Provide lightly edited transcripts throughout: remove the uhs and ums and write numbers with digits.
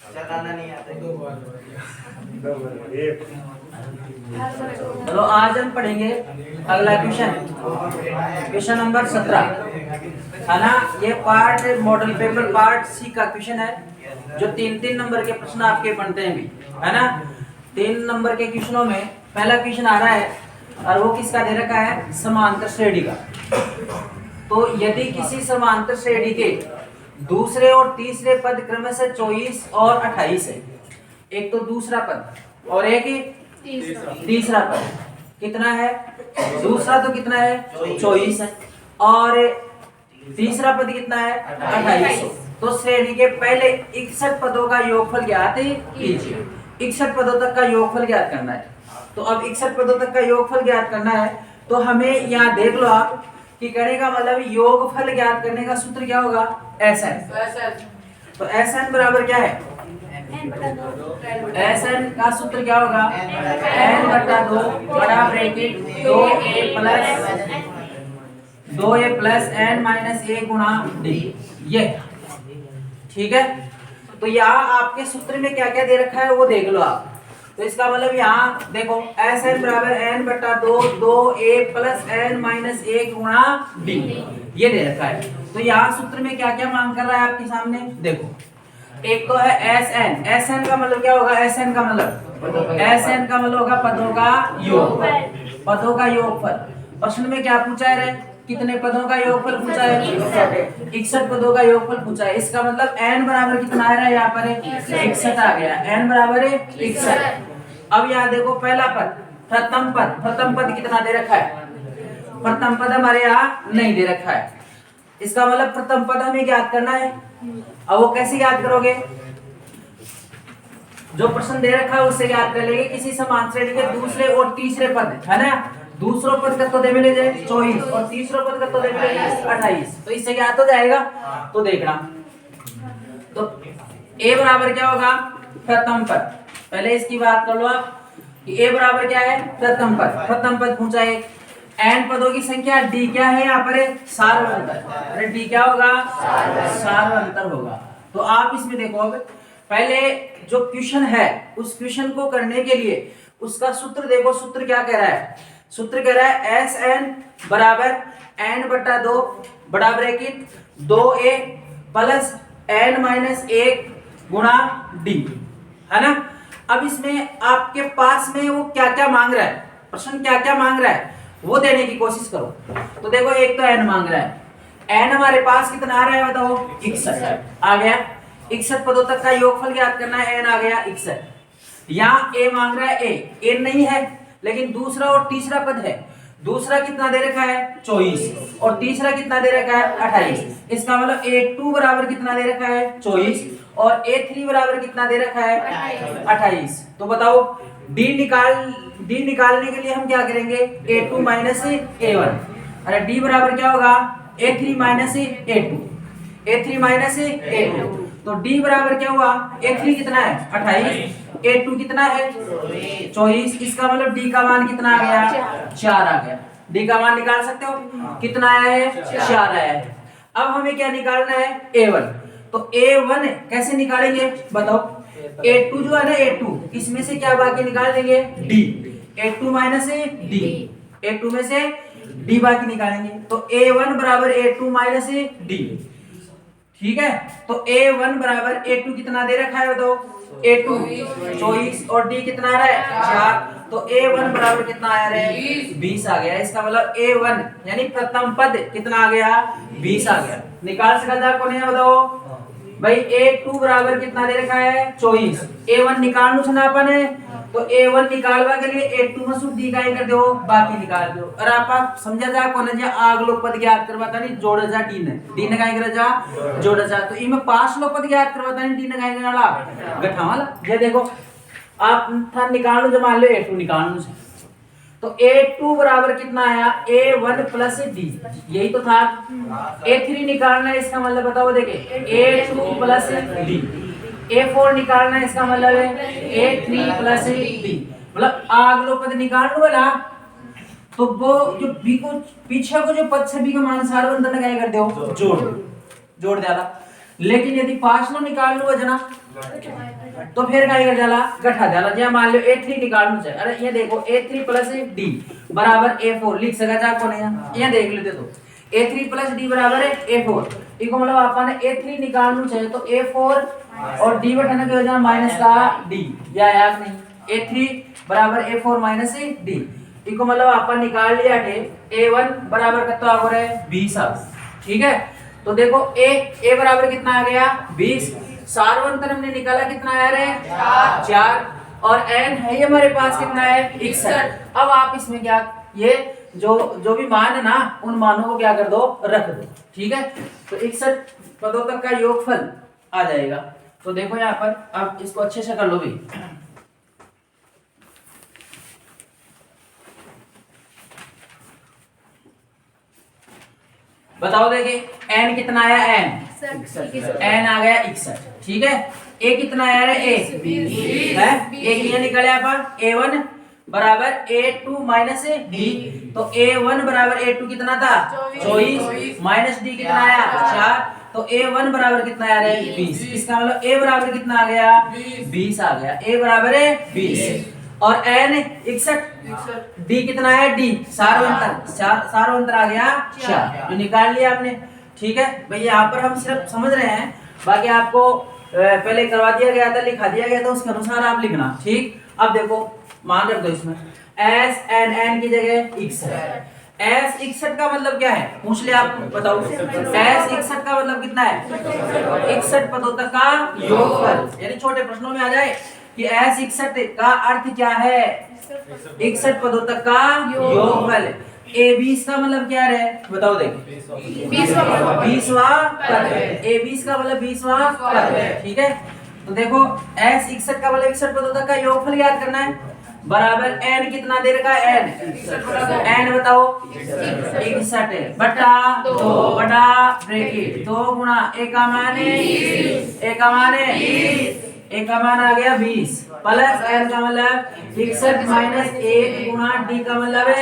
चलाना नहीं आता। चलो आज हम पढ़ेंगे अगला क्वेश्चन, क्वेश्चन नंबर 17 है ना। ये part model paper part C का क्वेश्चन है, जो 3-3 नंबर के प्रश्न आपके बनते हैं भी, है ना। 3 नंबर के क्वेश्चनों में पहला क्वेश्चन आ रहा है और वो किसका दे रखा है, समांतर श्रेणी का। तो यदि किसी समांतर श्रेणी के दूसरे और तीसरे पद क्रमशः 24 और 28 है, एक तो दूसरा पद और एक तीसरा पद कितना है, दूसरा तो कितना है 24 है और तीसरा पद कितना है 28। तो श्रेणी के पहले 61 पदों का योगफल ज्ञात कीजिए। 61 पदों तक का योगफल ज्ञात करना है। तो अब 61 पदों तक का योगफल ज्ञात करना है, तो हमें यहाँ देख लो आप कि कहने का मतलब योगफल ज्ञात करने का सूत्र क्या होगा, SN। तो SN बराबर क्या है, SN का सूत्र क्या होगा, n/2 बड़ा ब्रैकेट 2a प्लस n-1 गुणा d, ये ठीक है। तो यहाँ आपके सूत्र में क्या क्या दे रखा है वो देख लो आप। तो इसका मतलब यहाँ देखो SN बराबर n/2 2a प्लस n-1 गुणा d, ये दे रखा है। तो यहाँ सूत्र में क्या क्या मांग कर रहा है आपके सामने देखो। एक तो है SN का मतलब क्या होगा, SN का मतलब होगा पदों का योगफल, पदों का योगफल। प्रश्न में क्या पूछा है रे, कितने पदों का योगफल पूछा है, 61 पदों का योगफल पूछा है। इसका मतलब n बराबर कितना आ रहा है, यहाँ पर 61 आ गया, n बराबर 61। अब यहाँ देखो पहला पद प्रथम पद कितना दे रखा है, प्रथम पद हमारे यहाँ नहीं दे रखा है। इसका मतलब प्रथम पद हमें ज्ञात करना है। अब वो कैसे याद करोगे, जो प्रश्न दे रखा है उससे याद कर लेंगे। किसी समान श्रेणी के दूसरे और तीसरे पद है ना, दूसरों पद का तो दे मिले 24 और तीसरों पद का तो दे मिले 28, तो इससे याद हो जाएगा। तो देखना, तो a बराबर क्या होगा, प्रथम पद। पहले इसकी बात कर लो आप कि a बराबर क्या है, प्रथम पद पूछा है। n पदों की संख्या d क्या है, यहाँ पर सार्वंतर। अरे d क्या होगा, सार्वंतर होगा। तो आप इसमें देखो, अब पहले जो क्वेश्चन है उस क्वेश्चन को करने के लिए उसका सूत्र देखो। सूत्र क्या कह रहा है, सूत्र कह रहा है SN बराबर n/2 बड़ा ब्रैकेट 2a प्लस n-1 गुणा d, है ना। अब इसमें आपके पास में वो क्या क्या मांग रहा है, प्रश्न क्या क्या मांग रहा है वो देने की कोशिश करो। तो देखो एक तो n मांग रहा है, n हमारे पास कितना आ रहा है बताओ, 61 आ गया। 61 पदों तक का योगफल ज्ञात करना है, n आ गया 61। यहाँ a मांग रहा है, a नहीं है लेकिन दूसरा और तीसरा पद है। दूसरा कितना दे रखा है 24 और तीसरा कितना दे रखा है 28। इसका मतलब a2 बराबर कितना दे रखा है 24 और a3 बराबर कितना दे रखा है 28। तो बताओ d निकालने के लिए हम क्या करेंगे, a2 माइनस a1। अरे d बराबर क्या होगा, a3 minus a2 minus a2। तो d बराबर क्या हुआ, a3 कितना है 28, a2 कितना है 24। इसका मतलब d का मान कितना आ गया, 4 आ गया। d का मान निकाल सकते हो, कितना आया है 4 आया है। अब हमें क्या निकालना है, a1। तो a1 कैसे निकालेंगे बताओ, a2 जो है ना a2, इसमें से क्या बाकी निकाल देंगे d, a2 minus d, a2 में से d बाकी निकालेंगे। तो a1 बराबर a2 माइनस d, ठीक है। तो a1 बराबर a2 कितना दे रखा है बताओ, a2 24 और d कितना आ रहा है 4। तो a1 बराबर कितना आ रहा है 20 आ गया। इसका मतलब a1 यानी प्रथम पद कितना आ गया, 20 आ गया। निकाल सका था कौन है बताओ भाई, a2 बराबर कितना दे रखा है 24, a1 निकाल सुना अपन है। तो a1 निकालवा के लिए a2 में शुद्ध का कर दो, बाकी निकाल दो। और आप समझा जा कौन है, आग लो पद ज्ञात करवाता नहीं जोड़ा जा d ने काय कर जा जोड़ा जा। तो इमे 5 लो पद ज्ञात करवाता नहीं d ने काय करला गठावाला। ये देखो आप था निकाल लो, जब मान लो a2 निकाल लो, तो a2 बराबर कितना आया, a1 प्लस d, यही तो था। a3 निकालना है, इसका मतलब बताओ देखे a2 प्लस d। a4 निकालना है, इसका मतलब है a3 प्लस d। मतलब अगलो पद निकाल लो वाला, तो वो जो पीछे को जो पद सभी का मान सार्वंतर क्या कर दो, जोड़ दिया। लेकिन यदि पांचनो निकाल लो जना तो फिर क्या कर जाला गठा जाला। जे मान लो a3 निकालना चाहिए, अरे ये देखो a3 प्लस d बराबर a4 लिख सका जा कौन है, ये देख लेते तो a3 प्लस d बराबर है a4, इको मतलब अपन ने a3 निकालना चाहिए तो a4 और d बटन की वजह माइनस का d, या याद नहीं a3 बराबर a4 माइनस d, इको मतलब अपन निकाल लिया थे a1 बराबर कितना आ रहा है 20। ठीक है, तो देखो a बराबर कितना आ गया 20, सारवंतर हमने निकाला कितना आ रहा है 4 और n है हमारे पास कितना है 61। अब आप इसमें क्या ये जो भी मान है ना उन मानों को क्या कर दो रख दो। ठीक है, तो 61 पदों तक का योगफल आ जाएगा। तो देखो यहाँ पर आप इसको अच्छे से कर लो भी। बताओ देखिए n कितना आया n आ गया 61। ठीक है, a कितना आया है a है एक ये निकले यहाँ पर a1 बराबर a2 माइनस d, तो a1 बराबर a2 कितना था 24 माइनस d कितना आया 4, तो a1 बराबर कितना आ रहा है 20। इसका मतलब a बराबर कितना आ गया 20 आ गया, a बराबर है 20 और n 61, d कितना है d सारवंतर आ गया 4, जो निकाल लिया आपने। ठीक है भाई, यहाँ पर हम सिर्फ समझ रहे हैं, बाकी आपको पहले करवा दिया गया था लिखा दिया गया था उसके अनुसार आप लिखना। ठीक, अब देखो मान रख दो इसमें s n की जगह 61, s 61 का मतलब क्या है पूछ ले आप बताओ, s 61 का मतलब कितना है 61 पदों तक का योगफल, यानी छोटे प्रश्नों में आ जाए कि s 61 का अर्थ क्या है 61 पदों तक का योगफल। a 20 का मतलब क्या है बताओ देखो 20वां पद, a 20 का मतलब 20वां पद। ठीक है, तो देखो s 61 का मतलब 61 पदों तक का योगफल याद करना है, बराबर n कितना दे रखा है n बताओ 61 बटा 2 बटा ब्रैकेट 2 गुणा a का मान a का मान आ गया 20 प्लस n का मतलब 61 माइनस 1 गुणा d का मतलब है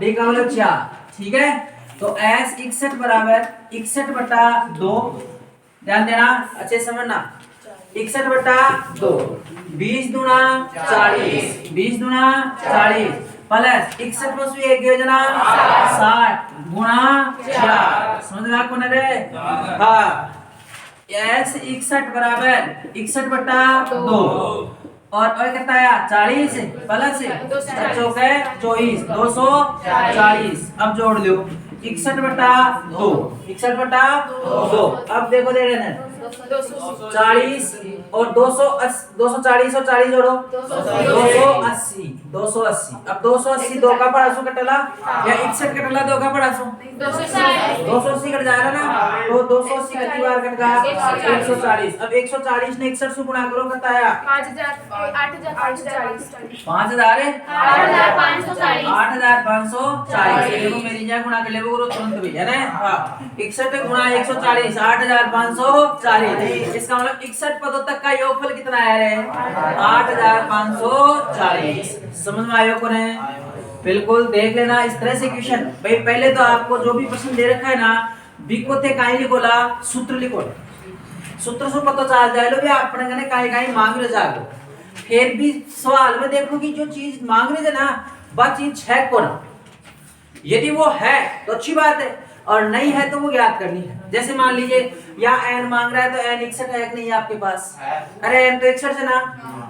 d का मतलब 4। ठीक है, तो s 61 बराबर 61 बटा 2, ध्यान देना अच्छे से समझना 61 बटा 2 20 गुणा 40 प्लस 61 प्लस 1 योजना 60 गुणा 4, समझ में आपको ना रे। हाँ, s 61 बराबर 61 बटा 2 और कितना आया 40 प्लस 24 240, अब जोड़ लो 61 बटा 2 अब देखो दे रहे हैं 40 और 240 और 40 जोड़ो 280। अब 280 दो का पढ़ासू कटला या 61 कटला दो का पढ़ासू 280 कट जाएगा ना, तो 280 कितनी बार कट गया 140। अब 140 ने 61 से गुणा करो कितना आया 8540। देखो मेरी जगह गुणा कर ले वो तुरंत भी है ना। हां 61 गुणा 140 8540, इसका मतलब 61 पदों तक का योगफल कितना आया रे 8540। समझ में आया कौन है? बिल्कुल देख लेना इस तरह से क्वेश्चन। भाई पहले तो आपको जो भी प्रश्न दे रखा है ना बिको थे काई लिखोला सूत्र लिखो, सूत्र से पता चल जाए लो भी आप पढ़ेंगे काई काई मांग रहे जागो, फिर भी सवाल में देखो कि जो चीज मांग रहे थे ना वह चीज है कौन, यदि वो है तो अच्छी बात है और नहीं है तो वो याद करनी है। जैसे मान लीजिए या n मांग रहा है तो n 61 है कि नहीं आपके पास, अरे n तो 61 है ना।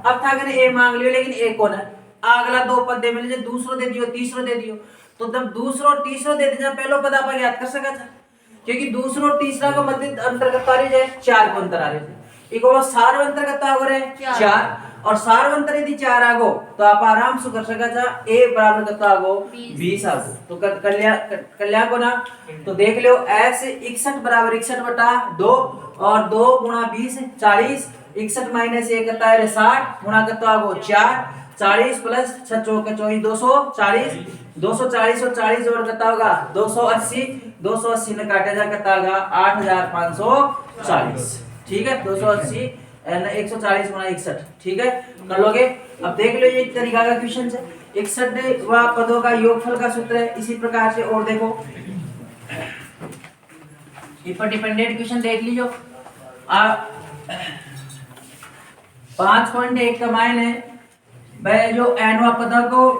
अब था कि a मांग लियो लेकिन a कौन है, अगला दो पद दे मिले दूसरो दे दियो तीसरो दे दियो, तो जब दूसरो और तीसरो दे दिया पहलो पद आप याद कर सका था, क्योंकि दूसरो और तीसरा का मध्य अंतर्गत आ रही है 4 को अंतर आ रहे थे, एक और सार अंतर्गत हो रहे 4 और सारवंतर यदि 4 आगो तो आप आराम से कर सका था a बराबर कितना आगो 20 आगो, तो कल्याण को ना तो देख लो s 61 बराबर 61 बटा 2 और 2 गुणा 20 40, 61 माइनस 1 कितना है 60 गुणा कितना आगो 4 40 प्लस 6 चौके 24 240 और 40 जोड़ कितना होगा 280 में काटा जा कितना होगा 8540। ठीक है 280 140 गुणा 61। ठीक है कर लोगे। अब देख लो ये तरीका का क्वेश्चन है, 61 पदों का योगफल का सूत्र है। इसी प्रकार से और देखो इस पर डिपेंडेंट क्वेश्चन देख लीजिए। आप 5.1 का मायने भाई जो एनवा पदा को